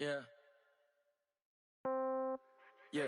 Yeah. Yeah.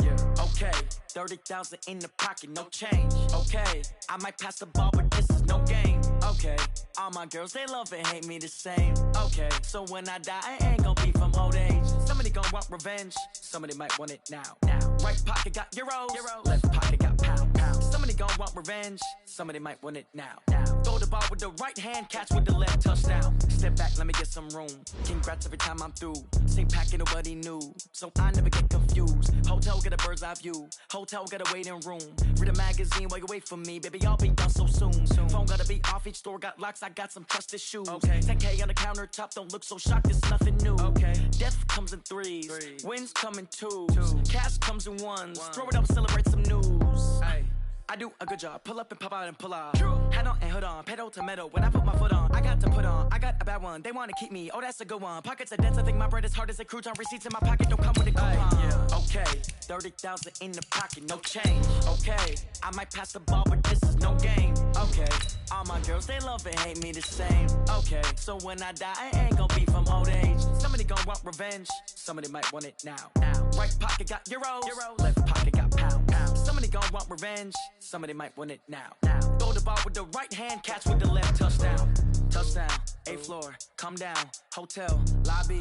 Yeah. Okay. 30,000 in the pocket, no change. Okay. I might pass the ball, but this is no game. Okay. All my girls, they love and hate me the same. Okay. So when I die, I ain't gonna be from old age. Somebody gonna want revenge. Somebody might want it now. Right pocket got euros. Left pocket got pound. Somebody gonna want revenge. Somebody might want it now. Throw the ball with the right hand, catch with the left, touchdown. Step back, let me get some room. Congrats every time I'm through. Same packet, nobody knew. So I never get confused. Hotel get a bird's eye view. Hotel got a waiting room. Read a magazine while you wait for me. Baby, I'll be done so soon. Phone gotta be off, each store got locks. I got some trusted shoes. Okay. 10K on the countertop, don't look so shocked, it's nothing new. Okay. Death comes in threes. Wins come in twos. Cash comes in ones. Throw it up, celebrate some news. Ay. I do a good job, pull up and pop out and pull off. Hat on and hood on, pedal to metal. When I put my foot on, I got to put on. I got a bad one, they wanna keep me. Oh, that's a good one. Pockets are dense, I think my bread is hard as a crouton. Receipts in my pocket don't come with a coupon. Yeah. Okay, 30,000 in the pocket, no change. Okay, I might pass the ball, but this is no game. Okay, all my girls, they love and hate me the same. Okay, so when I die, I ain't gonna be from old age. Somebody gonna want revenge, somebody might want it now. Right pocket got euros. Left pocket got pound. Somebody gonna want revenge, somebody might want it now. Throw the ball with the right hand, catch with the left, touchdown. Touchdown, 8th floor, come down, hotel, lobby.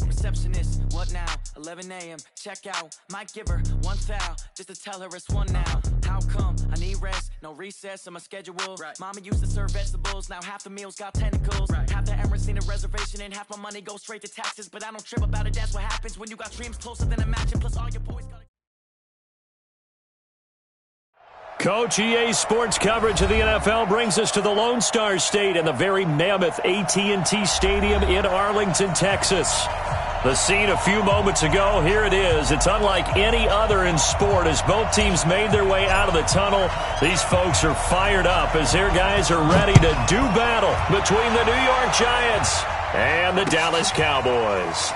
Receptionist, what now? 11 a.m., check out. Might give her one foul, just to tell her it's one now. How come? I need rest, no recess in my schedule. Right. Mama used to serve vegetables, now half the meals got tentacles. Right. Half the Emirates need a reservation and half my money goes straight to taxes. But I don't trip about it, that's what happens when you got dreams closer than a match. And plus all your boys got. Coach, EA Sports coverage of the NFL brings us to the Lone Star State and the very mammoth AT&T Stadium in Arlington, Texas. The scene a few moments ago, here it is. It's unlike any other in sport as both teams made their way out of the tunnel. These folks are fired up as their guys are ready to do battle between the New York Giants and the Dallas Cowboys.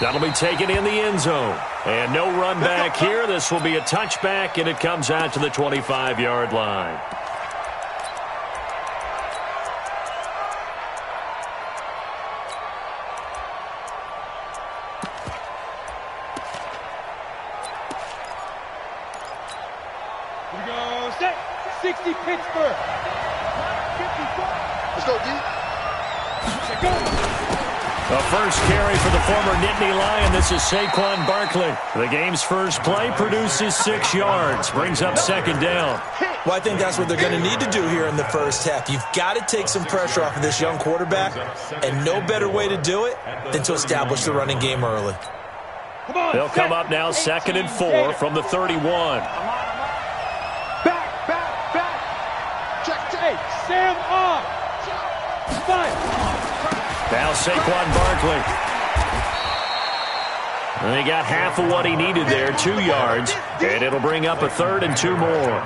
That'll be taken in the end zone. And no run back here. This will be a touchback, and it comes out to the 25-yard line. Here we go. Set. 60 Pittsburgh. 54. Let's go, D. Go. The first carry for the former Nittany Lion. This is Saquon Barkley. The game's first play produces 6 yards. Brings up second down. Well, I think that's what they're going to need to do here in the first half. You've got to take some pressure off of this young quarterback, and no better way to do it than to establish the running game early. They'll come up now 2nd and 4 from the 31. Back. Check. Hey, Sam on. 5. Now Saquon Barkley. And he got half of what he needed there, 2 yards. And it'll bring up a 3rd and 2 more.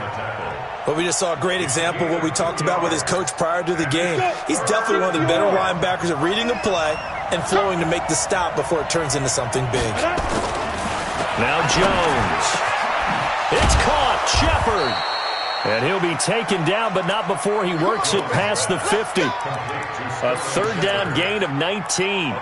But we just saw a great example of what we talked about with his coach prior to the game. He's definitely one of the better linebackers at reading a play and flowing to make the stop before it turns into something big. Now Jones. It's caught. Shepard. And he'll be taken down, but not before he works it past the 50. A 3rd down gain of 19.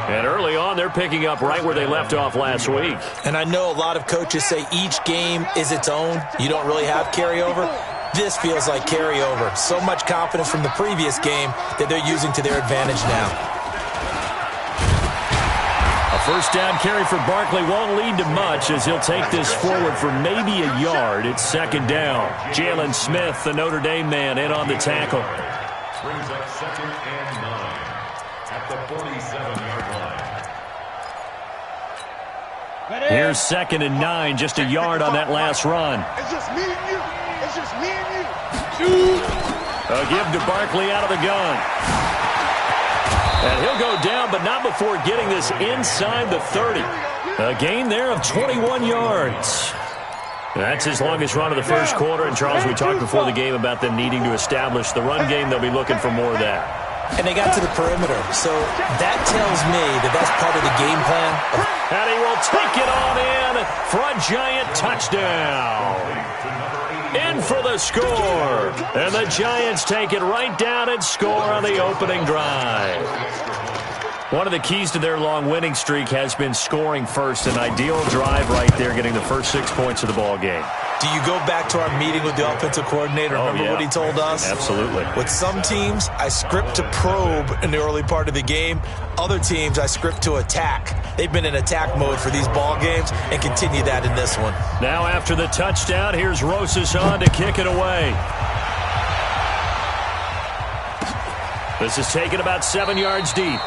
And early on, they're picking up right where they left off last week. And I know a lot of coaches say each game is its own. You don't really have carryover. This feels like carryover. So much confidence from the previous game that they're using to their advantage now. A first down carry for Barkley won't lead to much as he'll take this forward for maybe a yard. It's 2nd down. Jalen Smith, the Notre Dame man, in on the tackle. Brings up 2nd and 9 at the 47-yard line. Here's 2nd and 9, just a yard on that last run. It's just me and you. It's just me and you. 2. A give to Barkley out of the gun. And he'll go down, but not before getting this inside the 30. A gain there of 21 yards. That's his longest run of the first quarter. And, Charles, we talked before the game about them needing to establish the run game. They'll be looking for more of that. And they got to the perimeter. So that tells me that that's part of the game plan. And he will take it on in for a giant touchdown. In for the score. And the Giants take it right down and score on the opening drive. One of the keys to their long winning streak has been scoring first. An ideal drive right there, getting the first 6 points of the ball game. Do you go back to our meeting with the offensive coordinator? Remember what he told us? Absolutely. With some teams, I script to probe in the early part of the game. Other teams, I script to attack. They've been in attack mode for these ball games and continue that in this one. Now after the touchdown, here's Rosas on to kick it away. This is taken about 7 yards deep.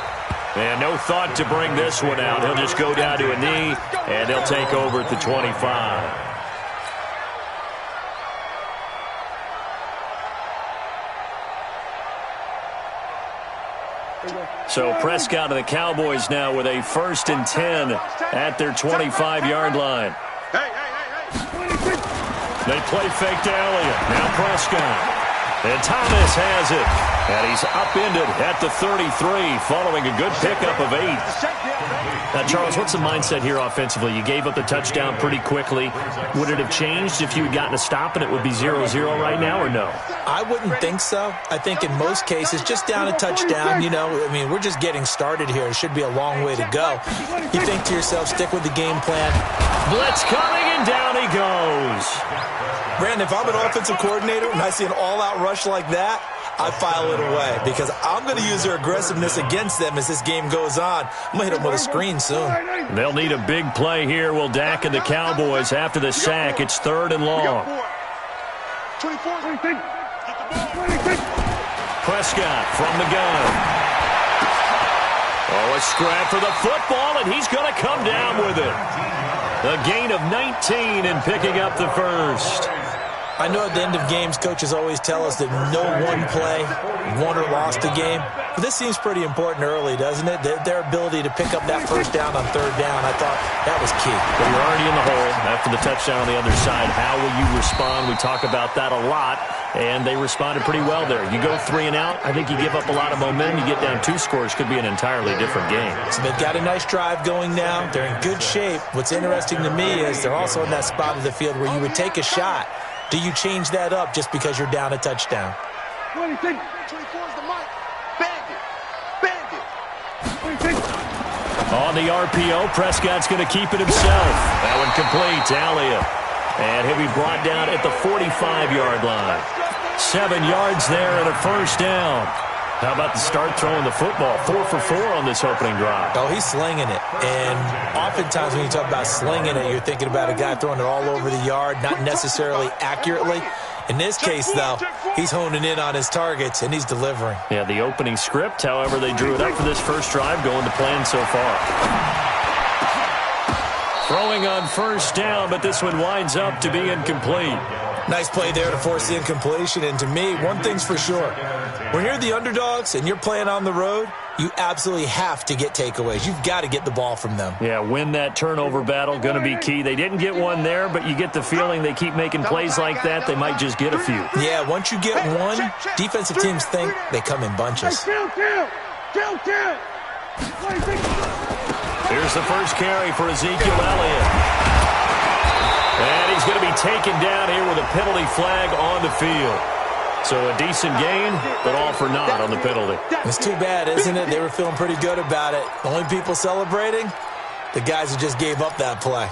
And no thought to bring this one out. He'll just go down to a knee, and they'll take over at the 25. So Prescott and the Cowboys now with a 1st and 10 at their 25-yard line. They play fake to Elliott. Now Prescott. And Thomas has it. And he's upended at the 33 following a good pickup of 8. Now, Charles, what's the mindset here offensively? You gave up the touchdown pretty quickly. Would it have changed if you had gotten a stop and it would be 0-0 right now, or no? I wouldn't think so. I think in most cases, just down a touchdown, we're just getting started here. It should be a long way to go. You think to yourself, stick with the game plan. Blitz coming, and down he goes. Brandon, if I'm an offensive coordinator and I see an all-out rush like that, I file it away because I'm going to use their aggressiveness against them as this game goes on. I'm going to hit them with a screen soon. They'll need a big play here. Will Dak and the Cowboys after the sack. It's 3rd and long. Prescott from the gun. Oh, a scrap for the football, and he's going to come down with it. A gain of 19 and picking up the first. I know at the end of games, coaches always tell us that no one play won or lost a game. But this seems pretty important early, doesn't it? Their ability to pick up that first down on 3rd down, I thought that was key. But you're already in the hole after the touchdown on the other side. How will you respond? We talk about that a lot, and they responded pretty well there. You go 3 and out, I think you give up a lot of momentum. You get down 2 scores, could be an entirely different game. So they've got a nice drive going now. They're in good shape. What's interesting to me is they're also in that spot of the field where you would take a shot. Do you change that up just because you're down a touchdown? 24 is the mic. Bandit. 26. On the RPO, Prescott's going to keep it himself. That one complete to Elliott. And he'll be brought down at the 45-yard line. 7 yards there and a first down. How about the start throwing the football? 4 for 4 on this opening drive. Oh, he's slinging it. And oftentimes when you talk about slinging it, you're thinking about a guy throwing it all over the yard, not necessarily accurately. In this case, though, he's honing in on his targets, and he's delivering. Yeah, the opening script, however, they drew it up for this first drive, going to plan so far. Throwing on first down, but this one winds up to be incomplete. Nice play there to force the incompletion. And to me, one thing's for sure. When you're the underdogs and you're playing on the road, you absolutely have to get takeaways. You've got to get the ball from them. Yeah, win that turnover battle, going to be key. They didn't get one there, but you get the feeling they keep making plays like that, they might just get a few. Yeah, once you get one, defensive teams think they come in bunches. Here's the first carry for Ezekiel Elliott. And he's going to be taken down here with a penalty flag on the field. So a decent gain, but all for naught on the penalty. It's too bad, isn't it? They were feeling pretty good about it. The only people celebrating, the guys who just gave up that play.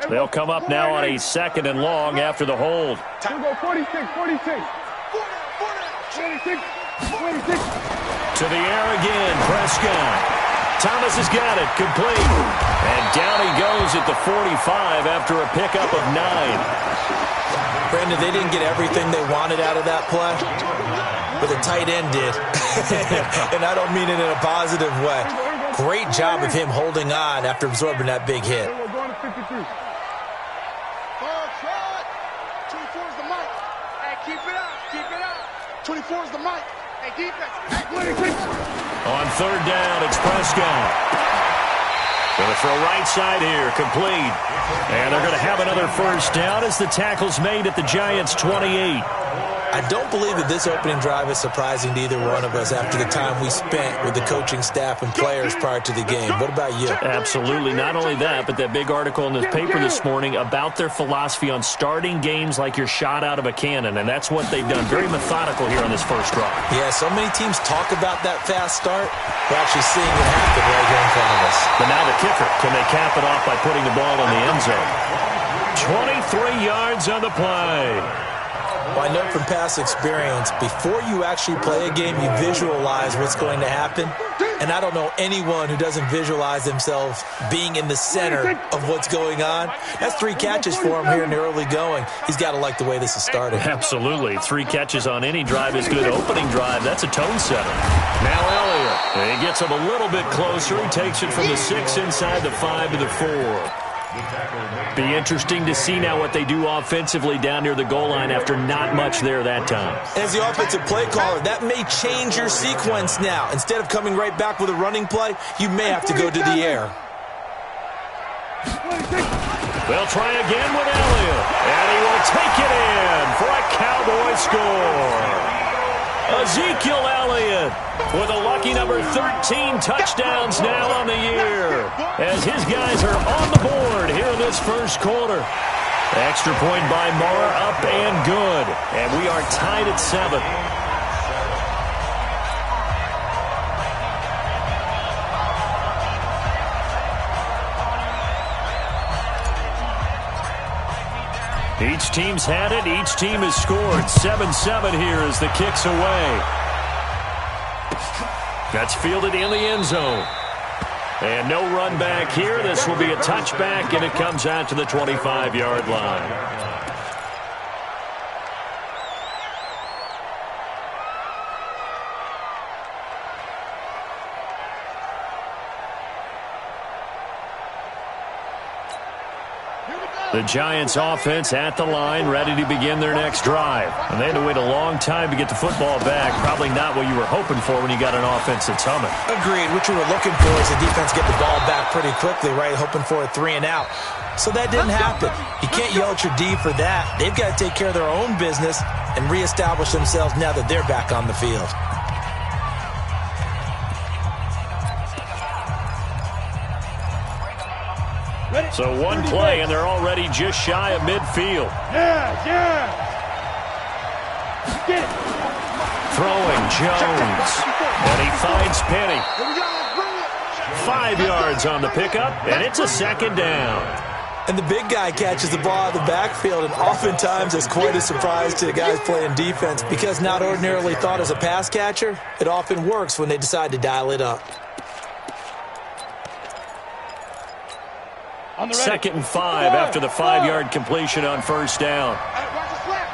They'll come up now on a 2nd and long after the hold. We'll go 46. To the air again, Prescott. Thomas has got it, complete. And down he goes at the 45 after a pickup of 9. Brandon, they didn't get everything they wanted out of that play, but the tight end did. And I don't mean it in a positive way. Great job of him holding on after absorbing that big hit. We're going to 53. 24 is the mic. Hey, keep it up. 24 is the mic. Hey, defense. On third down, it's Prescott. Going to throw right side here, complete. And they're going to have another first down as the tackle's made at the Giants' 28. I don't believe that this opening drive is surprising to either one of us after the time we spent with the coaching staff and players prior to the game. What about you? Absolutely. Not only that, but that big article in the paper this morning about their philosophy on starting games like you're shot out of a cannon, and that's what they've done. Very methodical here on this first drive. Yeah, so many teams talk about that fast start. We're actually seeing it happen right here in front of us. But now the kicker. Can they cap it off by putting the ball in the end zone? 23 yards on the play. Well, I know from past experience, before you actually play a game, you visualize what's going to happen. And I don't know anyone who doesn't visualize themselves being in the center of what's going on. That's 3 catches for him here in the early going. He's got to like the way this is starting. Absolutely. 3 catches on any drive is good. Opening drive, that's a tone setter. Now Elliott. He gets him a little bit closer. He takes it from the 6 inside the 5 to the 4. Be interesting to see now what they do offensively down near the goal line after not much there that time. As the offensive play caller, that may change your sequence now. Instead of coming right back with a running play, you may have to go to the air. They'll try again with Elliott, and he will take it in for a Cowboy score. Ezekiel Elliott with a lucky number 13 touchdowns now on the year as his guys are on the board here in this first quarter. Extra point by Mara, up and good. And we are tied at 7. Each team's had it. Each team has scored. 7-7 here as the kick's away. That's fielded in the end zone. And no run back here. This will be a touchback, and it comes out to the 25-yard line. The Giants offense at the line, ready to begin their next drive. And they had to wait a long time to get the football back. Probably not what you were hoping for when you got an offense that's humming. Agreed. What you were looking for is the defense get the ball back pretty quickly, right? Hoping for a 3 and out. So that didn't happen. You can't yell at your D for that. They've got to take care of their own business and reestablish themselves now that they're back on the field. So one play, and they're already just shy of midfield. Yeah. Get it. Throwing Jones. And he finds Penny. 5 yards on the pickup, and it's a second down. And the big guy catches the ball out of the backfield, and oftentimes it's quite a surprise to the guys playing defense because not ordinarily thought as a pass catcher, it often works when they decide to dial it up. 2nd and 5 after the 5-yard completion on first down. Watch the slant.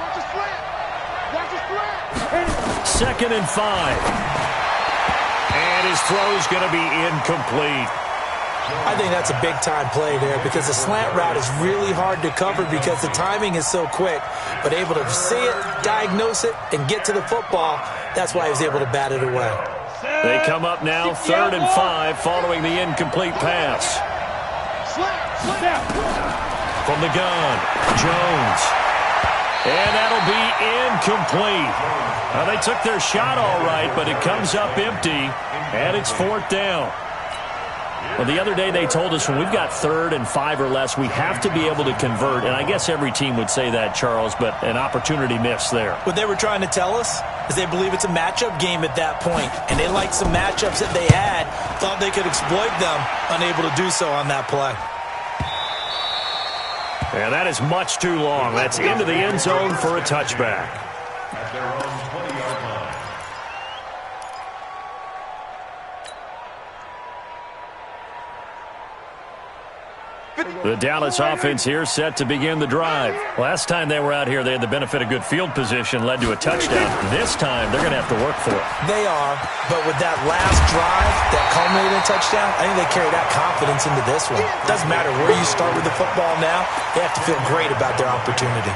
2nd and 5. And his throw's going to be incomplete. I think that's a big-time play there because the slant route is really hard to cover because the timing is so quick. But able to see it, diagnose it, and get to the football, that's why he was able to bat it away. They come up now 3rd and 5 following the incomplete pass. From the gun, Jones. And that'll be incomplete. Now, they took their shot all right, but it comes up empty, and it's 4th down. Well, the other day they told us when we've got 3rd and 5 or less, we have to be able to convert. And I guess every team would say that, Charles, but an opportunity missed there. What they were trying to tell us is they believe it's a matchup game at that point, and they liked some matchups that they had, thought they could exploit them, unable to do so on that play. And that is much too long. That's into the end zone for a touchback. At their own 20-yard line. The Dallas offense here set to begin the drive. Last time they were out here, they had the benefit of good field position, led to a touchdown. This time, they're going to have to work for it. They are, but with that last drive that culminated in a touchdown, I think they carry that confidence into this one. Doesn't matter where you start with the football now, they have to feel great about their opportunity.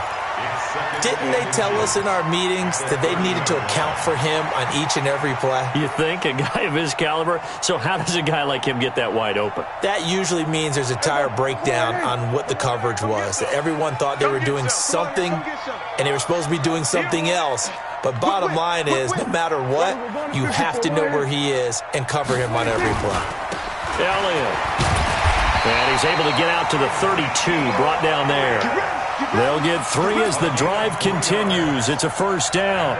Didn't they tell us in our meetings that they needed to account for him on each and every play? You think? A guy of his caliber? So how does a guy like him get that wide open? That usually means there's a tire breakdown on what the coverage was. That everyone thought they were doing something, and they were supposed to be doing something else. But bottom line is, no matter what, you have to know where he is and cover him on every play. Elliott. And he's able to get out to the 32, brought down there. They'll get 3 as the drive continues. It's a first down.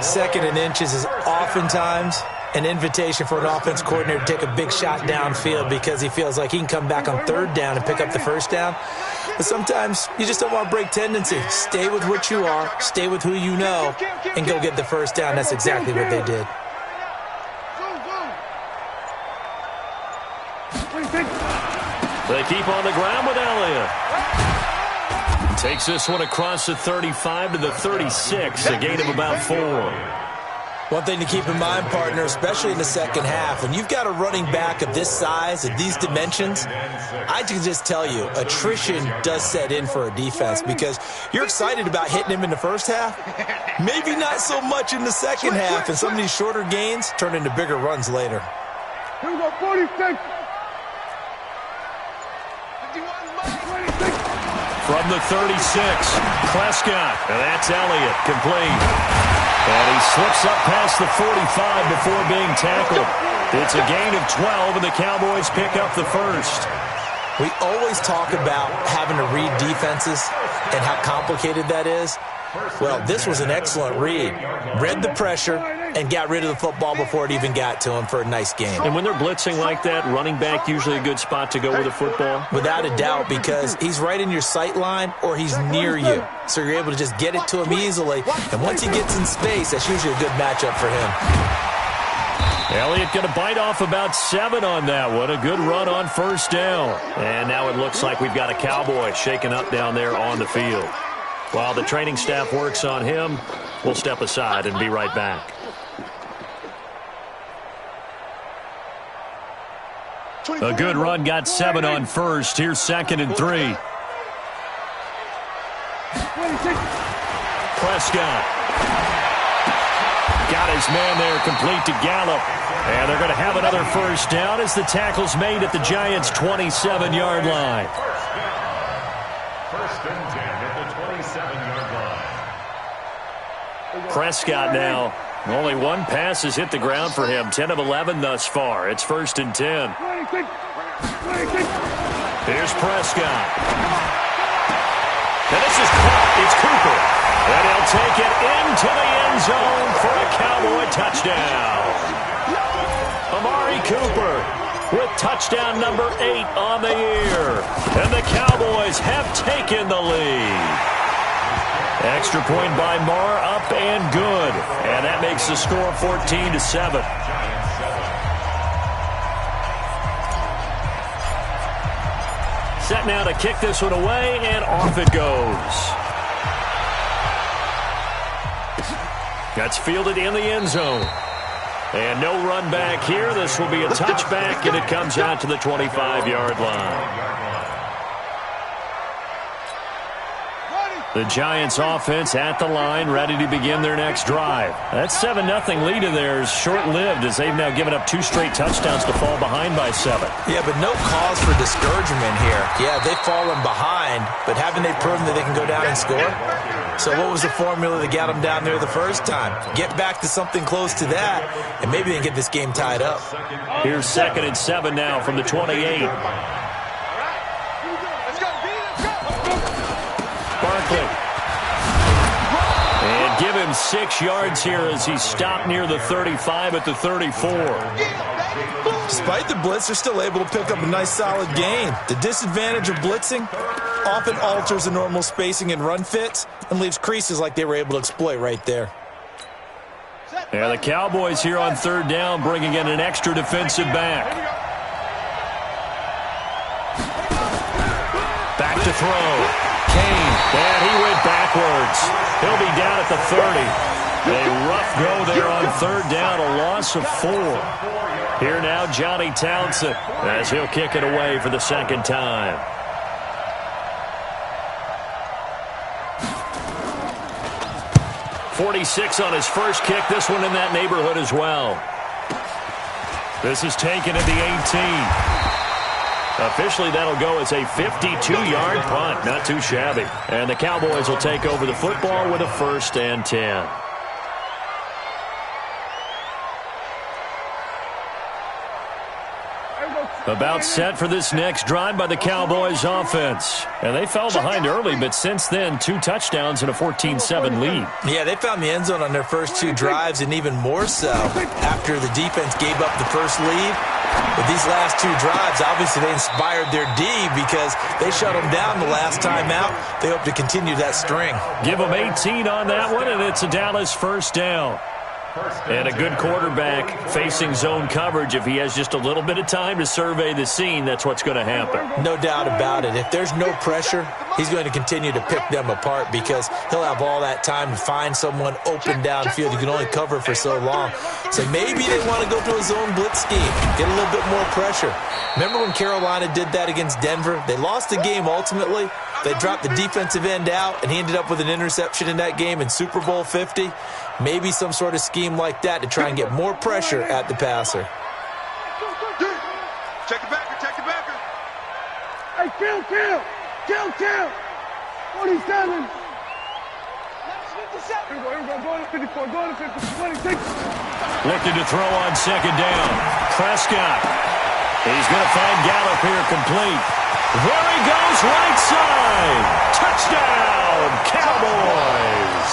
2nd and inches is oftentimes an invitation for an offense coordinator to take a big shot downfield because he feels like he can come back on 3rd down and pick up the first down. But sometimes you just don't want to break tendency. Stay with what you are, stay with who you know, and go get the first down. That's exactly what they did. They keep on the ground with Elliott. Takes this one across the 35 to the 36, a gain of about 4. One thing to keep in mind, partner, especially in the second half, when you've got a running back of this size, of these dimensions, I can just tell you, attrition does set in for a defense because you're excited about hitting him in the first half, maybe not so much in the second half, and some of these shorter gains turn into bigger runs later. Here we go, 46. From the 36, Prescott, and that's Elliott, complete. And he slips up past the 45 before being tackled. It's a gain of 12, and the Cowboys pick up the first. We always talk about having to read defenses and how complicated that is. Well, this was an excellent read. Read the pressure and got rid of the football before it even got to him for a nice game. And when they're blitzing like that, running back usually a good spot to go with the football? Without a doubt, because he's right in your sight line or he's near you. So you're able to just get it to him easily. And once he gets in space, that's usually a good matchup for him. Elliott going to bite off about 7 on that one. A good run on first down. And now it looks like we've got a Cowboy shaken up down there on the field. While the training staff works on him, we'll step aside and be right back. A good run got 7 on first. Here's 2nd and 3. Prescott. Got his man there complete to Gallup. And they're going to have another first down as the tackle's made at the Giants' 27-yard line. First and 10 at the 27-yard line. Prescott now. Only one pass has hit the ground for him. 10 of 11 thus far. It's 1st and 10. Here's Prescott. And this is caught. It's Cooper. And he'll take it into the end zone for a Cowboy touchdown. Amari Cooper with touchdown number 8 on the year. And the Cowboys have taken the lead. Extra point by Marr, up and good. And that makes the score 14-7. Set now to kick this one away, and off it goes. That's fielded in the end zone. And no run back here. This will be a touchback, and it comes out to the 25-yard line. The Giants offense at the line, ready to begin their next drive. That 7-0 lead of theirs short-lived as they've now given up 2 straight touchdowns to fall behind by 7. Yeah, but no cause for discouragement here. Yeah, they've fallen behind, but haven't they proven that they can go down and score? So what was the formula that got them down there the first time? Get back to something close to that, and maybe they can get this game tied up. Here's 2nd and 7 now from the 28. Barkley. And give him 6 yards here as he stopped near the 35 at the 34. Despite the blitz, they're still able to pick up a nice solid gain. The disadvantage of blitzing often alters the normal spacing and run fits and leaves creases like they were able to exploit right there. Yeah, the Cowboys here on 3rd down bringing in an extra defensive back. Back to throw. Kane, and he went backwards. He'll be down at the 30. A rough go there on 3rd down, a loss of 4. Here now, Johnny Townsend, as he'll kick it away for the 2nd time. 46 on his first kick. This one in that neighborhood as well. This is taken at the 18. Officially, that'll go as a 52-yard punt. Not too shabby. And the Cowboys will take over the football with a 1st and 10. About set for this next drive by the Cowboys offense. And they fell behind early, but since then, 2 touchdowns and a 14-7 lead. Yeah, they found the end zone on their first 2 drives, and even more so after the defense gave up the first lead. But these last 2 drives, obviously they inspired their D because they shut them down the last time out. They hope to continue that string. Give them 18 on that one, and it's a Dallas 1st down. And a good quarterback facing zone coverage. If he has just a little bit of time to survey the scene, that's what's going to happen. No doubt about it. If there's no pressure, he's going to continue to pick them apart because he'll have all that time to find someone open downfield. You can only cover for so long. So maybe they want to go to a zone blitz scheme, get a little bit more pressure. Remember when Carolina did that against Denver? They lost the game ultimately. They dropped the defensive end out, and he ended up with an interception in that game in Super Bowl 50. Maybe some sort of scheme like that to try and get more pressure at the passer. Check it backer, check it backer. Hey, kill. 47. Here we go. Go to 54. Go to 50. 26. Looking to throw on 2nd down. Prescott. He's going to find Gallup here complete. There he goes, right side. Touchdown, Cowboys.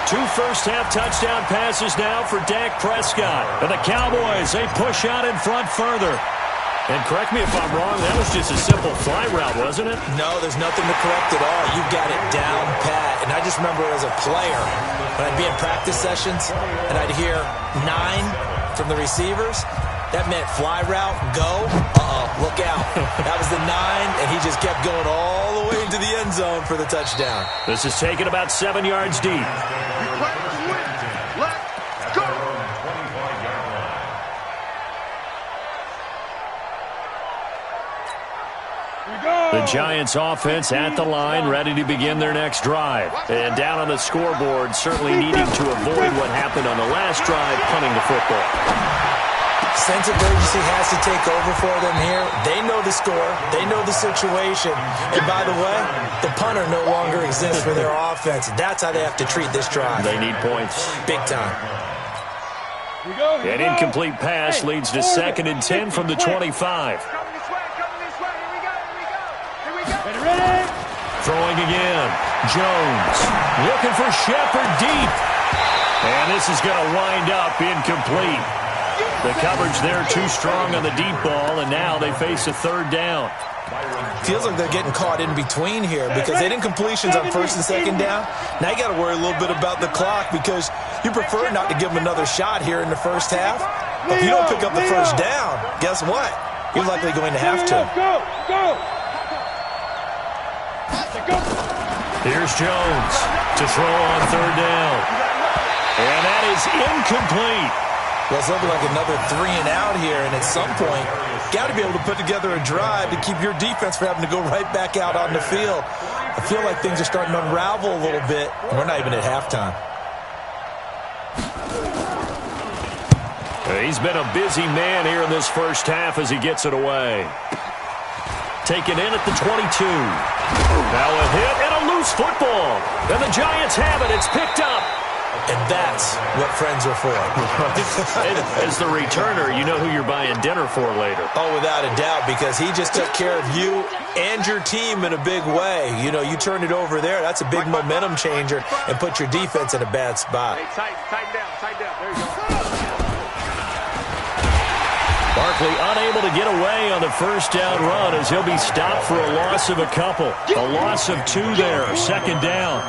2 first-half touchdown passes now for Dak Prescott. And the Cowboys, they push out in front further. And correct me if I'm wrong, that was just a simple fly route, wasn't it? No, there's nothing to correct at all. You got it down pat. And I just remember as a player, when I'd be in practice sessions, and I'd hear 9 from the receivers, that meant fly route, go, look out. That was the 9, and he just kept going all the way into the end zone for the touchdown. This is taken about 7 yards deep. Let's go. The Giants offense at the line, ready to begin their next drive. And down on the scoreboard, certainly needing to avoid what happened on the last drive, punting the football. Sense of urgency has to take over for them here. They know the score. They know the situation. And by the way, the punter no longer exists for their offense. That's how they have to treat this drive. They need points. Big time. An incomplete pass leads to 2nd and 10 from the 25. Coming this way. Here we go. Ready? Throwing again. Jones looking for Shepard deep. And this is going to wind up incomplete. The coverage there too strong on the deep ball, and now they face a 3rd down. Feels like they're getting caught in between here because they didn't completions on 1st and 2nd down. Now you got to worry a little bit about the clock because you prefer not to give them another shot here in the first half. If you don't pick up the 1st down, guess what? You're likely going to have to. Go. Here's Jones to throw on 3rd down. And that is incomplete. Well, it's looking like another 3 and out here, and at some point, got to be able to put together a drive to keep your defense from having to go right back out on the field. I feel like things are starting to unravel a little bit, and we're not even at halftime. He's been a busy man here in this first half as he gets it away. Taken in at the 22. Now a hit and a loose football. And the Giants have it. It's picked up. And that's what friends are for. As the returner, you know who you're buying dinner for later. Oh, without a doubt, because he just took care of you and your team in a big way. You know, you turned it over there. That's a big momentum changer and put your defense in a bad spot. Hey, tighten down. There you go. Barkley unable to get away on the 1st down run as he'll be stopped for a loss of a couple. A loss of 2 there, 2nd down.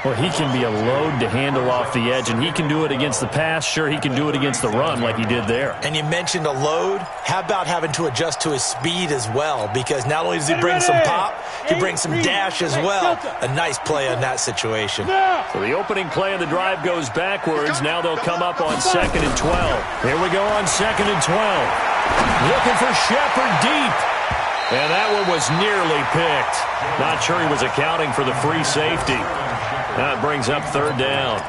Well, he can be a load to handle off the edge, and he can do it against the pass. Sure, he can do it against the run like he did there. And you mentioned a load. How about having to adjust to his speed as well? Because not only does he bring some pop, he brings some dash as well. A nice play on that situation. So the opening play of the drive goes backwards. Now they'll come up on 2nd and 12. Here we go on 2nd and 12. Looking for Shepard deep. And that one was nearly picked. Not sure he was accounting for the free safety. That brings up third down.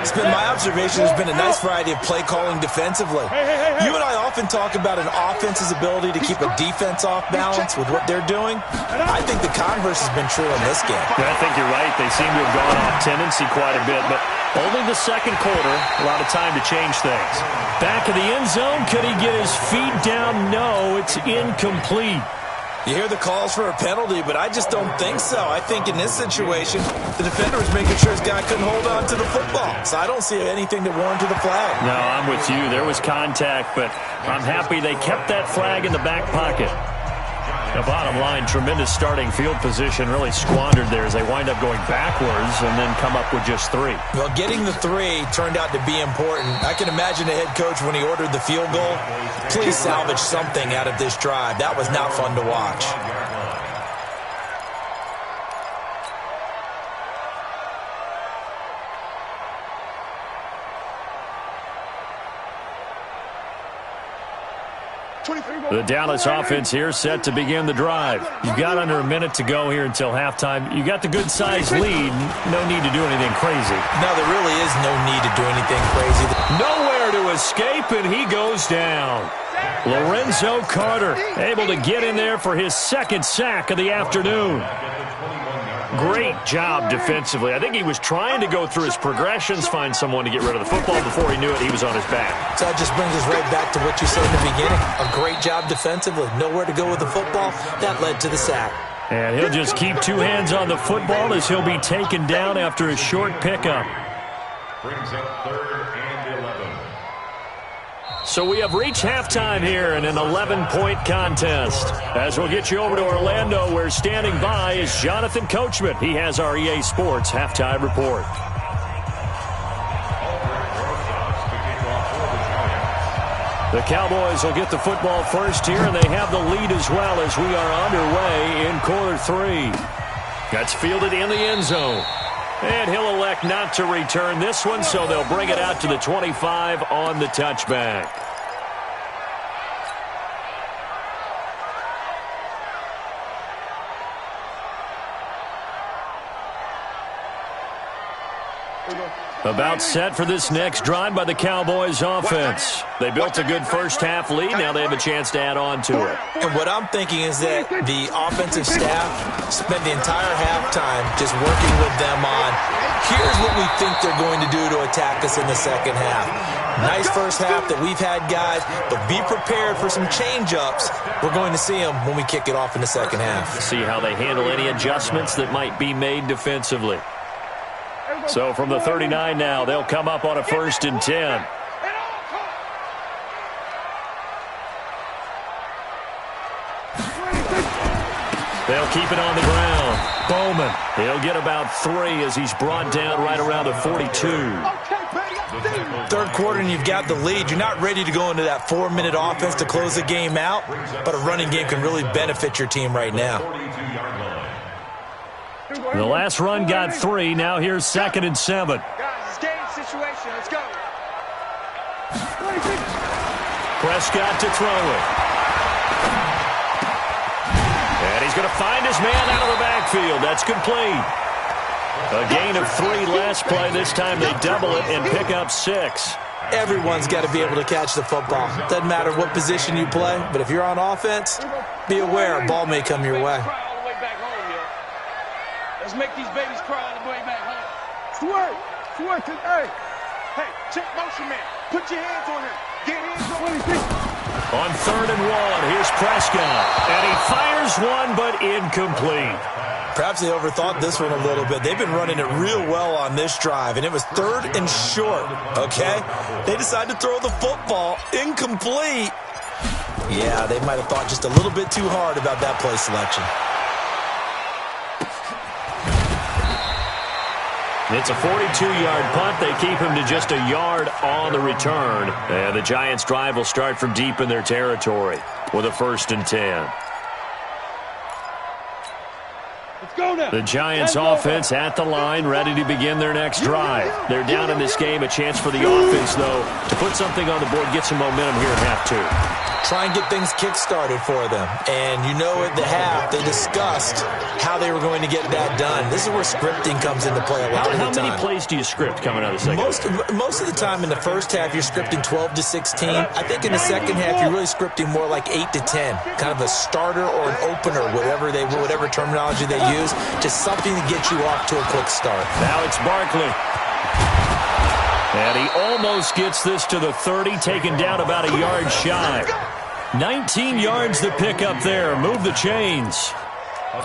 It's been my observation there's been a nice variety of play calling defensively. You and I often talk about an offense's ability to keep a defense off balance with what they're doing. I think the converse has been true in this game. Yeah, I think you're right. They seem to have gone off tendency quite a bit, but only the second quarter, a lot of time to change things. Back in the end zone, could he get his feet down? No, it's incomplete. You hear the calls for a penalty, but I just don't think so. I think in this situation, the defender was making sure his guy couldn't hold on to the football. So I don't see anything that warranted the flag. No, I'm with you. There was contact, but I'm happy they kept that flag in the back pocket. The bottom line, tremendous starting field position, really squandered there as they wind up going backwards and then come up with just 3. Well, getting the 3 turned out to be important. I can imagine the head coach when he ordered the field goal. Please salvage something out of this drive. That was not fun to watch. The Dallas offense here set to begin the drive. You've got under a minute to go here until halftime. You got the good-sized lead. No need to do anything crazy. No, there really is no need to do anything crazy. Nowhere to escape, and he goes down. Lorenzo Carter able to get in there for his second sack of the afternoon. Great job defensively. I think he was trying to go through his progressions, find someone to get rid of the football. Before he knew it, he was on his back. So that just brings us right back to what you said in the beginning. A great job defensively. Nowhere to go with the football. That led to the sack. And he'll just keep 2 hands on the football as he'll be taken down after a short pickup. Brings up 3rd and 11. So we have reached halftime here in an 11-point contest. As we'll get you over to Orlando, where standing by is Jonathan Coachman. He has our EA Sports halftime report. The Cowboys will get the football first here, and they have the lead as well as we are underway in quarter 3. That's fielded in the end zone. And he'll elect not to return this one, so they'll bring it out to the 25 on the touchback. About set for this next drive by the Cowboys offense. They built a good first-half lead. Now they have a chance to add on to it. And what I'm thinking is that the offensive staff spent the entire halftime just working with them on, here's what we think they're going to do to attack us in the second half. Nice first half that we've had, guys, but be prepared for some change-ups. We're going to see them when we kick it off in the second half. See how they handle any adjustments that might be made defensively. So from the 39 now, they'll come up on a 1st and 10. They'll keep it on the ground. Bowman, he'll get about 3 as he's brought down right around the 42. Third quarter and you've got the lead. You're not ready to go into that 4-minute offense to close the game out, but a running game can really benefit your team right now. The last run got 3. Now here's 2nd and 7. Guys, it's game situation. Let's go. Prescott to throw it. And he's going to find his man out of the backfield. That's complete. A gain of 3 last play. This time they double it and pick up 6. Everyone's got to be able to catch the football. Doesn't matter what position you play, but if you're on offense, be aware a ball may come your way. Let's make these babies cry all the way back home. Swerve, hey, check motion man. Put your hands on him. Get hands on him. On 3rd and 1, here's Prescott. And he fires one, but incomplete. Perhaps they overthought this one a little bit. They've been running it real well on this drive, and it was 3rd and short, okay? They decided to throw the football incomplete. Yeah, they might have thought just a little bit too hard about that play selection. It's a 42-yard punt. They keep him to just a yard on the return. And the Giants' drive will start from deep in their territory with a 1st and 10. Let's go. The Giants offense at the line, ready to begin their next drive. They're down in this game. A chance for the offense, though, to put something on the board, get some momentum here in half two. Try and get things kick-started for them. And you know at the half, they discussed how they were going to get that done. This is where scripting comes into play a lot of the time. How many plays do you script coming out of the second? Most of the time in the first half, you're scripting 12 to 16. I think in the second half, you're really scripting more like 8 to 10. Kind of a starter or an opener, whatever terminology they use. Just something to get you off to a quick start. Now it's Barkley. And he almost gets this to the 30, taken down about a yard shy. 19 yards to pick up there. Move the chains.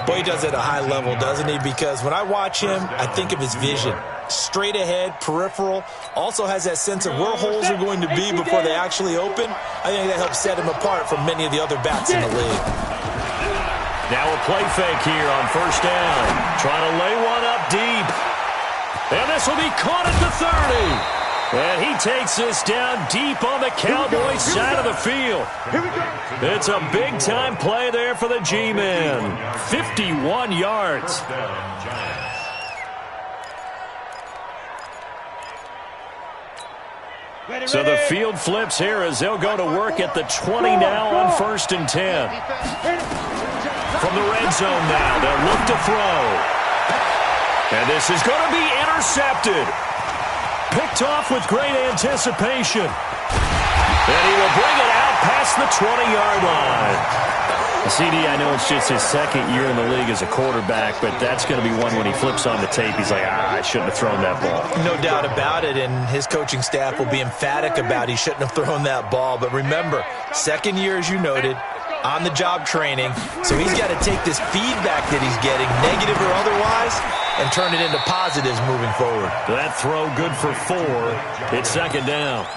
Boy, he does it at a high level, doesn't he? Because when I watch him, I think of his vision. Straight ahead, peripheral. Also has that sense of where holes are going to be before they actually open. I think that helps set him apart from many of the other backs in the league. Now a play fake here on first down. Trying to lay one up deep. And this will be caught at the 30. And he takes this down deep on the Cowboys side of the field. It's a big-time play there for the G-men. 51 yards. So the field flips here as they'll go to work at the 20 now on first and 10. From the red zone now, they'll look to throw. And this is going to be intercepted. Picked off with great anticipation. And he will bring it out past the 20-yard line. CD, I know it's just his second year in the league as a quarterback, but that's going to be one when he flips on the tape. He's like, I shouldn't have thrown that ball. No doubt about it, and his coaching staff will be emphatic about he shouldn't have thrown that ball. But remember, second year, as you noted, on-the-job training, so he's got to take this feedback that he's getting, negative or otherwise, and turn it into positives moving forward. That throw good for 4. It's second down.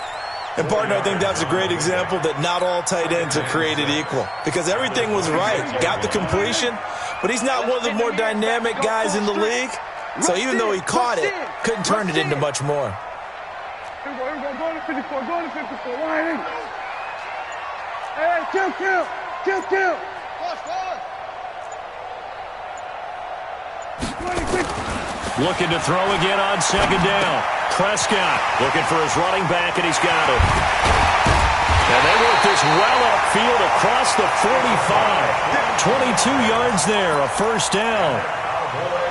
And, partner, I think that's a great example that not all tight ends are created equal because everything was right. Got the completion, but he's not one of the more dynamic guys in the league. So even though he caught it, couldn't turn it into much more. Here we go. Go to 54. Go to 54. Right. Hey, kill. Looking to throw again on second down. Prescott looking for his running back, and he's got it. And they work this well upfield across the 45. 22 yards there, a first down.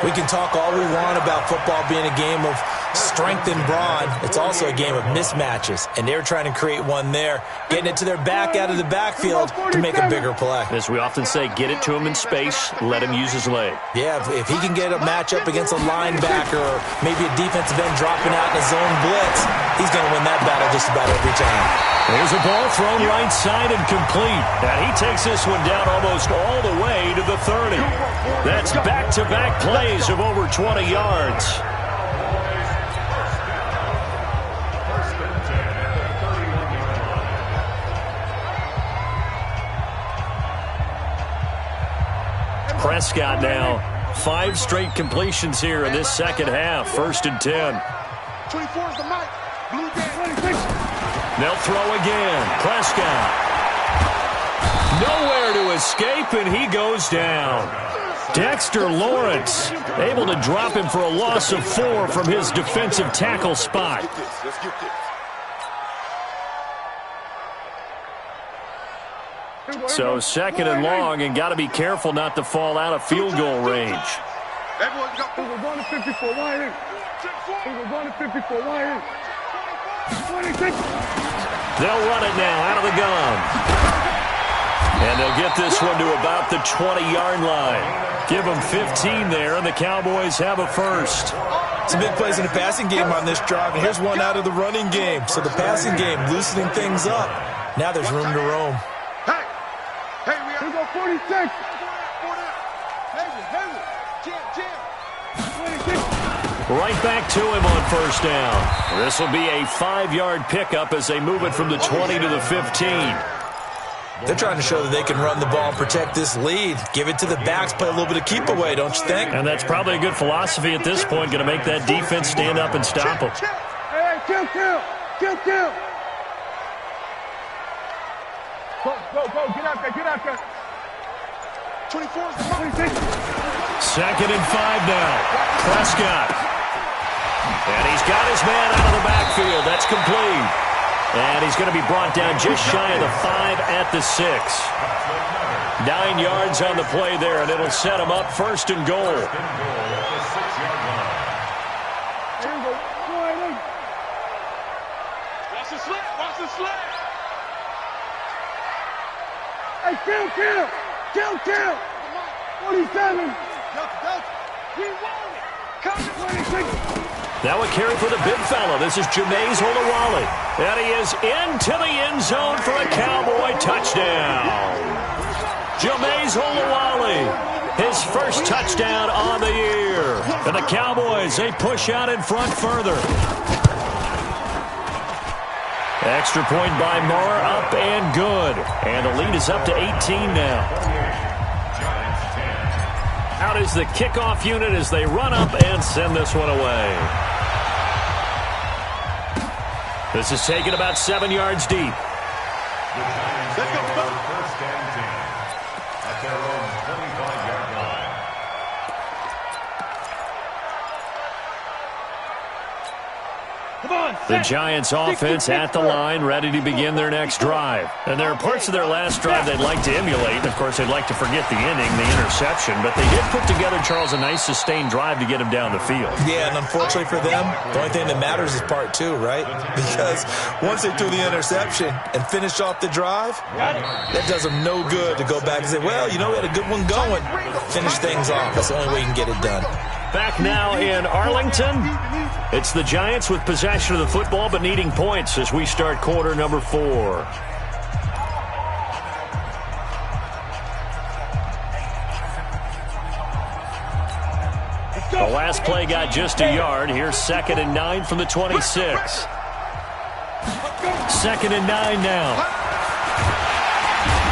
We can talk all we want about football being a game of strength and brawn. It's also a game of mismatches, and they're trying to create one there, getting it to their back out of the backfield to make a bigger play. As we often say, get it to him in space, let him use his leg. Yeah, if he can get a matchup against a linebacker or maybe a defensive end dropping out in a zone blitz, he's going to win that battle just about every time. There's a ball thrown right side and complete. And he takes this one down almost all the way to the 30. That's back-to-back plays of over 20 yards. Prescott now, 5 straight completions here in this second half. First and 10. 24 is the mic. Blue game. They'll throw again. Prescott. Nowhere to escape, and he goes down. Dexter Lawrence able to drop him for a loss of 4 from his defensive tackle spot. Let's get this. So second and long, and got to be careful not to fall out of field goal range. We're going to 54. Right in. We're going to 54. Right in. 26. They'll run it now out of the gun. And they'll get this one to about the 20-yard line. Give them 15 there, and the Cowboys have a first. Some big plays in the passing game on this drive, and here's one out of the running game. So the passing game loosening things up. Now there's room to roam. Hey, We go 46. Right back to him on first down. This will be a 5-yard pickup as they move it from the 20 to the 15. They're trying to show that they can run the ball and protect this lead. Give it to the backs, play a little bit of keep away, don't you think? And that's probably a good philosophy at this point, going to make that defense stand up and stop them. Hey, kill. Go. Get out there. 24 is the mic. 26. 2nd and 5 now. Prescott. And he's got his man out of the backfield. That's complete. And he's going to be brought down just shy of the 5 at the 6. 9 yards on the play there, and it'll set him up 1st and goal. Watch the slant. Watch the slant. Hey, kill. 47. We want it. Come on. 26. Now a carry for the big fella. This is Jameis Olawale. And he is into the end zone for a Cowboy touchdown. Jameis Olawale, his first touchdown on the year. And the Cowboys, they push out in front further. Extra point by Moore, up and good. And the lead is up to 18 now. Out is the kickoff unit as they run up and send this one away. This is taken about 7 yards deep. Let's go. First and 10 at their own 25-yard line. Come on. The Giants offense at the line, ready to begin their next drive. And there are parts of their last drive they'd like to emulate. Of course, they'd like to forget the inning, the interception. But they did put together, Charles, a nice sustained drive to get him down the field. Yeah, and unfortunately for them, the only thing that matters is part 2, right? Because once they threw the interception and finished off the drive, that does them no good to go back and say, well, you know, we had a good one going. Finish things off. That's the only way you can get it done. Back now in Arlington, it's the Giants with possession of the football but needing points as we start quarter number 4. The last play got just a yard. Here's 2nd and 9 from the 26. 2nd and 9 now.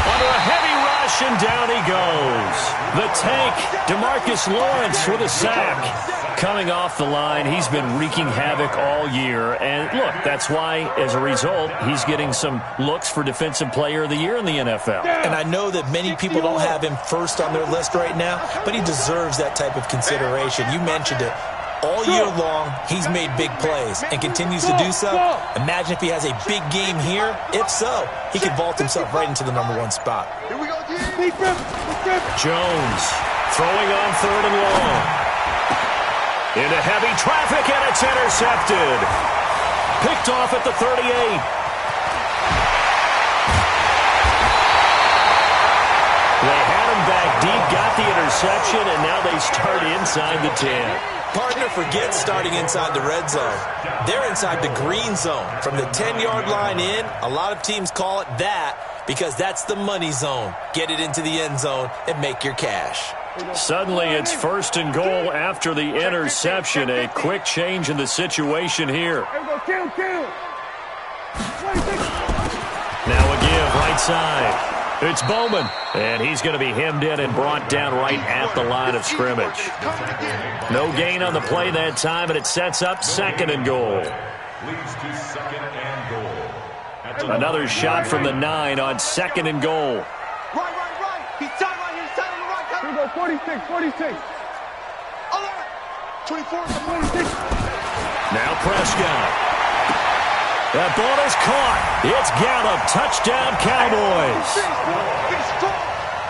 Under a heavy rush, and down he goes. The tank, DeMarcus Lawrence with a sack. Coming off the line, he's been wreaking havoc all year. And look, that's why, as a result, he's getting some looks for Defensive Player of the Year in the NFL. And I know that many people don't have him first on their list right now, but he deserves that type of consideration. You mentioned it. All year long, he's made big plays and continues to do so. Imagine if he has a big game here. If so, he could vault himself right into the #1 spot. Here we go, Jones throwing on 3rd and long. Into heavy traffic, and it's intercepted. Picked off at the 38. They had him back deep, got the interception, and now they start inside the 10. Partner forgets starting inside the red zone. They're inside the green zone. From the 10-yard line in, a lot of teams call it that because that's the money zone. Get it into the end zone and make your cash. Suddenly it's 1st and goal after the interception. A quick change in the situation here. Now a give right side. It's Bowman, and he's going to be hemmed in and brought down right at the line of scrimmage. No gain on the play that time, and it sets up 2nd and goal. Leads to 2nd and goal. Another shot from the 9 on 2nd and goal. Right. He's tied right here. He's tied on the right. Here we go, 46. 24. 46. Now Prescott. That ball is caught. It's Gallup. Touchdown, Cowboys.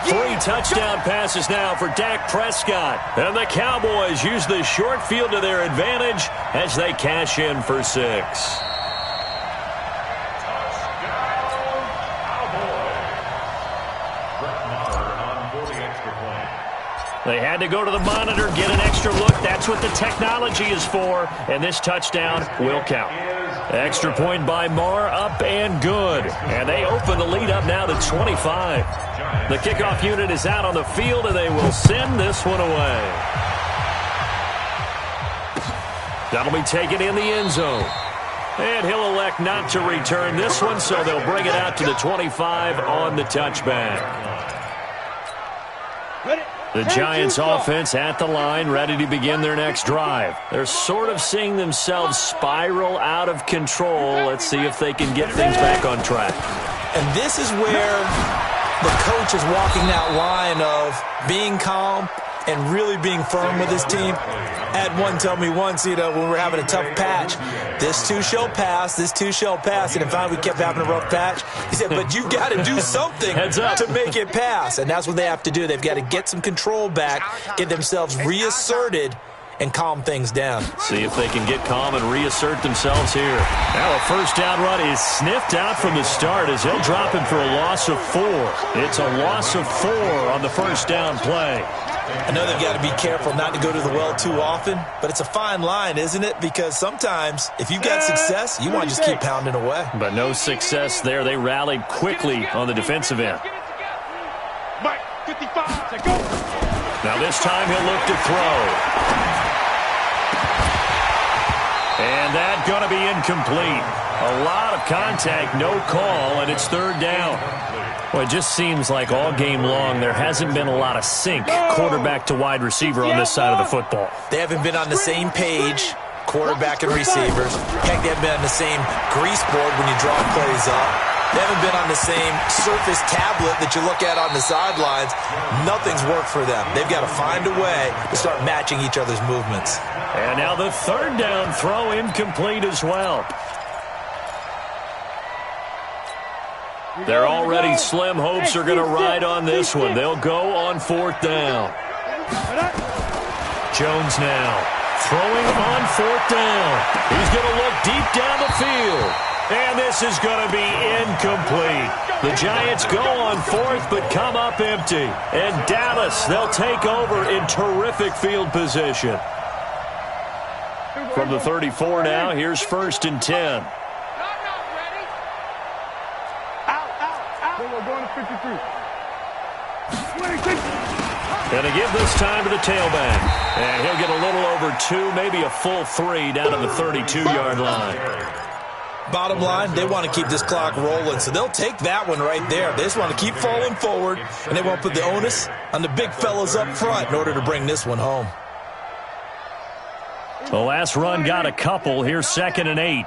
3 touchdown passes now for Dak Prescott. And the Cowboys use the short field to their advantage as they cash in for 6. They had to go to the monitor, get an extra look. That's what the technology is for. And this touchdown will count. Extra point by Moore, up and good. And they open the lead up now to 25. The kickoff unit is out on the field, and they will send this one away. That'll be taken in the end zone. And he'll elect not to return this one, so they'll bring it out to the 25 on the touchback. The Giants offense at the line, ready to begin their next drive. They're sort of seeing themselves spiral out of control. Let's see if they can get things back on track. And this is where the coach is walking that line of being calm and really being firm with his team. I had one tell me once, when we were having a tough patch, this too shall pass, this too shall pass. And if finally we kept having a rough patch, he said, but you've got to do something to make it pass. And that's what they have to do. They've got to get some control back, get themselves reasserted, and calm things down. See if they can get calm and reassert themselves here. Now a first down run is sniffed out from the start as he'll drop him for a loss of 4. It's a loss of 4 on the first down play. I know they've got to be careful not to go to the well too often, but it's a fine line, isn't it? Because sometimes if you've got success, you want to just keep pounding away. But no success there. They rallied quickly on the defensive end. Mike, 55, go. Now this time he'll look to throw. And that's going to be incomplete. A lot of contact, no call, and it's third down. Well, it just seems like all game long there hasn't been a lot of sync quarterback to wide receiver on this side of the football. They haven't been on the same page, quarterback and receivers. Heck, they haven't been on the same grease board when you draw plays up. They haven't been on the same Surface tablet that you look at on the sidelines. Nothing's worked for them. They've got to find a way to start matching each other's movements. And now the third down throw incomplete as well. Their already slim hopes are going to ride on this one. They'll go on fourth down. Jones now throwing on fourth down. He's going to look deep down the field. And this is going to be incomplete. The Giants go on fourth but come up empty. And Dallas, they'll take over in terrific field position. From the 34 now, here's 1st and 10. Going to give this time to the tailback. And he'll get a little over 2, maybe a full 3 down to the 32-yard line. Bottom line, they want to keep this clock rolling, so they'll take that one right there. They just want to keep falling forward, and they won't put the onus on the big fellas up front in order to bring this one home. The last run got a couple. Here's 2nd and 8.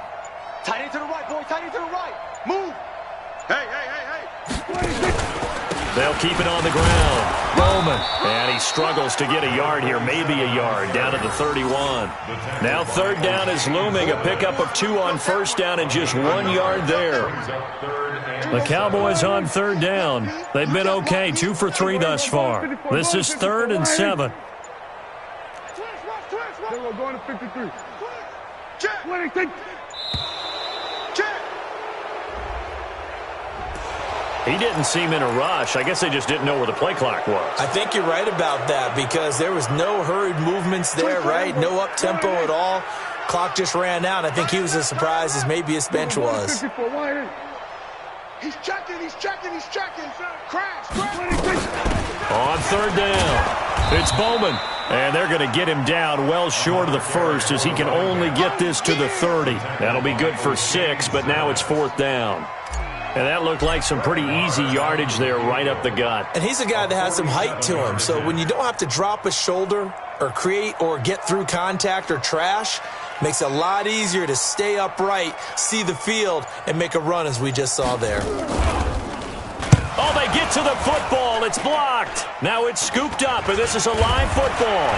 Tight end to the right, boy. Tight end to the right. Move. Hey. They'll keep it on the ground. Bowman. And he struggles to get a yard here, maybe a yard, down to the 31. Now third down is looming. A pickup of 2 on first down and just 1 yard there. The Cowboys on third down. They've been okay, 2 for 3 thus far. This is 3rd and 7. We're going to 53. He didn't seem in a rush. I guess they just didn't know where the play clock was. I think you're right about that because there was no hurried movements there, right? No up-tempo at all. Clock just ran out. I think he was as surprised as maybe his bench was. He's checking. Crash. On third down, it's Bowman. And they're going to get him down well short of the first as he can only get this to the 30. That'll be good for 6, but now it's 4th down. And that looked like some pretty easy yardage there right up the gut. And he's a guy that has some height to him. So when you don't have to drop a shoulder or create or get through contact or trash, makes it a lot easier to stay upright, see the field, and make a run as we just saw there. Oh, they get to the football. It's blocked. Now it's scooped up, and this is a live football.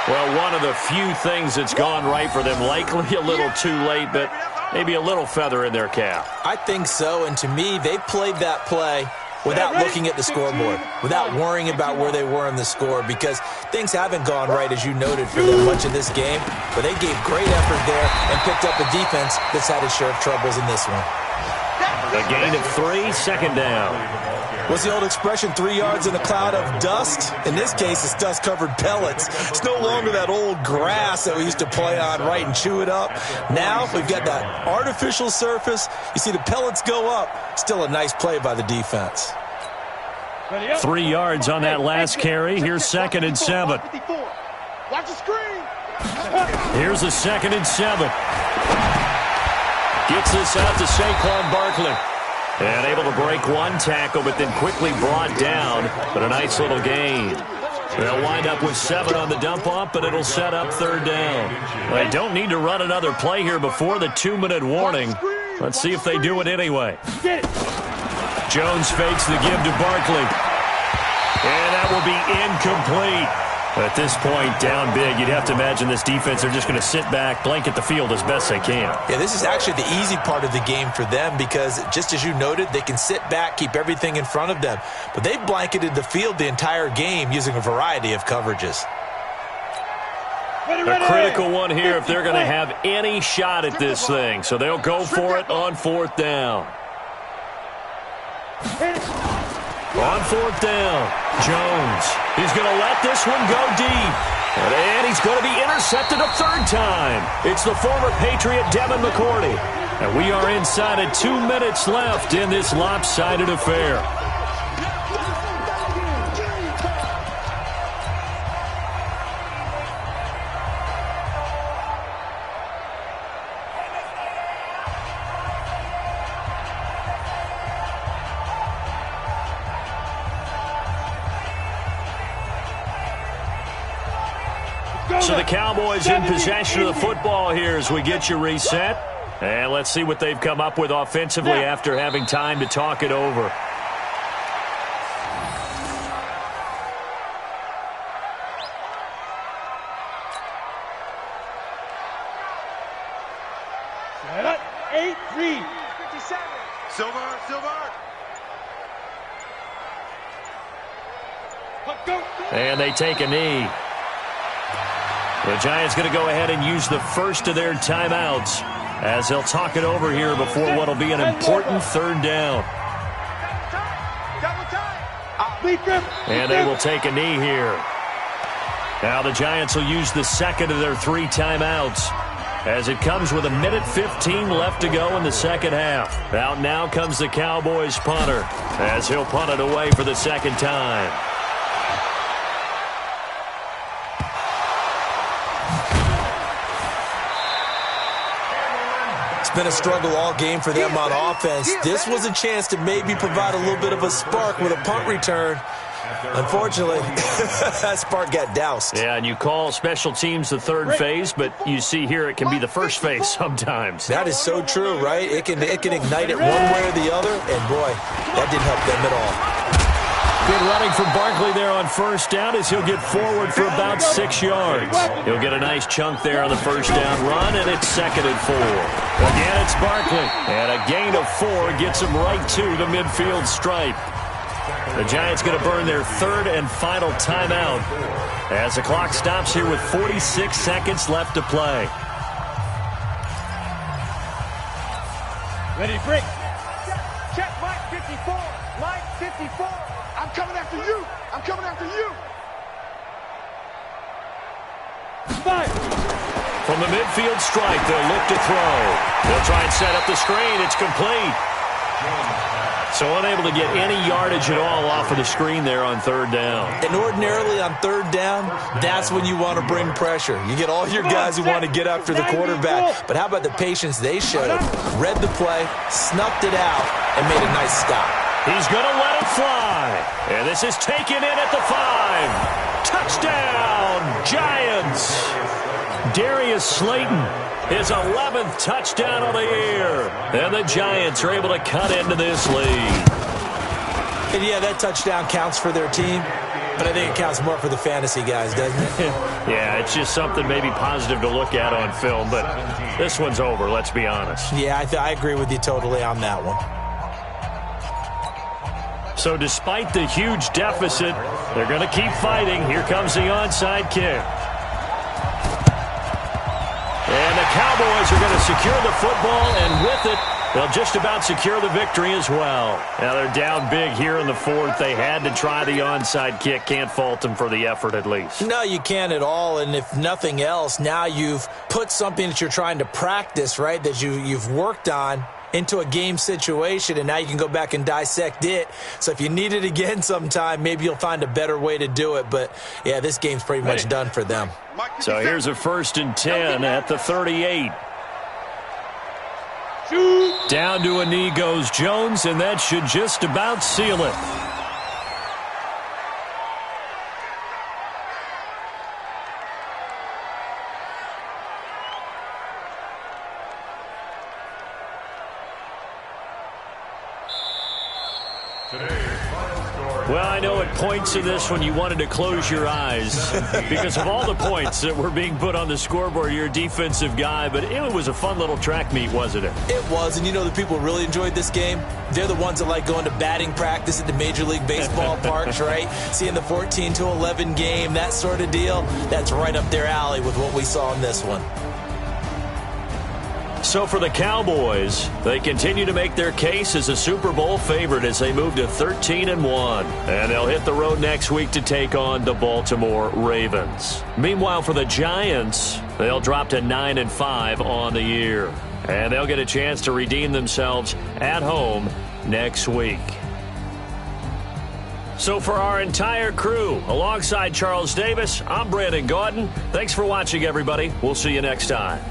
Well, one of the few things that's gone right for them. Likely a little too late, but maybe a little feather in their cap. I think so, and to me, they played that play without looking at the scoreboard, without worrying about where they were in the score, because things haven't gone right, as you noted, for them much of this game. But they gave great effort there and picked up a defense that's had its share of troubles in this one. A gain of 3, 2nd down. What's the old expression, 3 yards in a cloud of dust? In this case, it's dust-covered pellets. It's no longer that old grass that we used to play on, right, and chew it up. Now we've got that artificial surface. You see the pellets go up. Still a nice play by the defense. 3 yards on that last carry. Here's 2nd and 7. Watch the screen. Here's a 2nd and 7. Gets this out to Saquon Barkley. And able to break one tackle, but then quickly brought down. But a nice little gain. They'll wind up with 7 on the dump-off, but it'll set up third down. They don't need to run another play here before the 2-minute warning. Let's see if they do it anyway. Jones fakes the give to Barkley. And that will be incomplete. At this point, down big, you'd have to imagine this defense, they're just going to sit back, blanket the field as best they can. Yeah, this is actually the easy part of the game for them because, just as you noted, they can sit back, keep everything in front of them. But they've blanketed the field the entire game using a variety of coverages. A critical one here if they're going to have any shot at this thing. So they'll go for it on fourth down. On fourth down, Jones. He's going to let this one go deep. And he's going to be intercepted a third time. It's the former Patriot Devin McCourty. And we are inside of 2 minutes left in this lopsided affair. So the Cowboys in possession of the football here as we get you reset. And let's see what they've come up with offensively after having time to talk it over. Set up, 8-3, 57. Silver. Go. And they take a knee. The Giants going to go ahead and use the first of their timeouts as they'll talk it over here before what will be an important third down. And they will take a knee here. Now the Giants will use the second of their 3 timeouts as it comes with 1:15 left to go in the second half. Out now comes the Cowboys punter as he'll punt it away for the second time. It's been a struggle all game for them on offense. This was a chance to maybe provide a little bit of a spark with a punt return. Unfortunately, that spark got doused. Yeah, and you call special teams the third phase, but you see here it can be the first phase sometimes. That is so true, right? It can ignite it one way or the other, and boy, that didn't help them at all. Good running from Barkley there on first down as he'll get forward for about 6 yards. He'll get a nice chunk there on the first down run, and it's 2nd and 4. Again, it's Barkley, and a gain of 4 gets him right to the midfield stripe. The Giants going to burn their 3rd and final timeout as the clock stops here with 46 seconds left to play. Ready, break. Check, Mike 54. Mike 54. I'm coming after you. I'm coming after you. Five. From the midfield strike, they'll look to throw. They'll try and set up the screen. It's complete. So unable to get any yardage at all off of the screen there on 3rd down. And ordinarily on 3rd down, that's when you want to bring pressure. You get all your guys who want to get after the quarterback. But how about the patience they showed? Read the play, snuffed it out, and made a nice stop. He's going to let it fly. And this is taken in at the 5. Touchdown, Giants. Darius Slayton, his 11th touchdown of the year. And the Giants are able to cut into this lead. And yeah, that touchdown counts for their team, but I think it counts more for the fantasy guys, doesn't it? Yeah, it's just something maybe positive to look at on film, but this one's over, let's be honest. Yeah, I agree with you totally on that one. So despite the huge deficit, they're going to keep fighting. Here comes the onside kick. And the Cowboys are going to secure the football, and with it, they'll just about secure the victory as well. Now they're down big here in the 4th. They had to try the onside kick. Can't fault them for the effort at least. No, you can't at all, and if nothing else, now you've put something that you're trying to practice, right, that you've worked on into a game situation, and now you can go back and dissect it. So if you need it again sometime, maybe you'll find a better way to do it. But, yeah, this game's pretty much done for them. So here's a 1st and 10 at the 38. Down to a knee goes Jones, and that should just about seal it. Well, I know at points in this one you wanted to close your eyes because of all the points that were being put on the scoreboard. You're a defensive guy, but it was a fun little track meet, wasn't it? It was, and you know the people who really enjoyed this game? They're the ones that like going to batting practice at the Major League Baseball parks, right? Seeing the 14-11 game, that sort of deal. That's right up their alley with what we saw in this one. So for the Cowboys, they continue to make their case as a Super Bowl favorite as they move to 13-1. And they'll hit the road next week to take on the Baltimore Ravens. Meanwhile, for the Giants, they'll drop to 9-5 on the year. And they'll get a chance to redeem themselves at home next week. So for our entire crew, alongside Charles Davis, I'm Brandon Gaudin. Thanks for watching, everybody. We'll see you next time.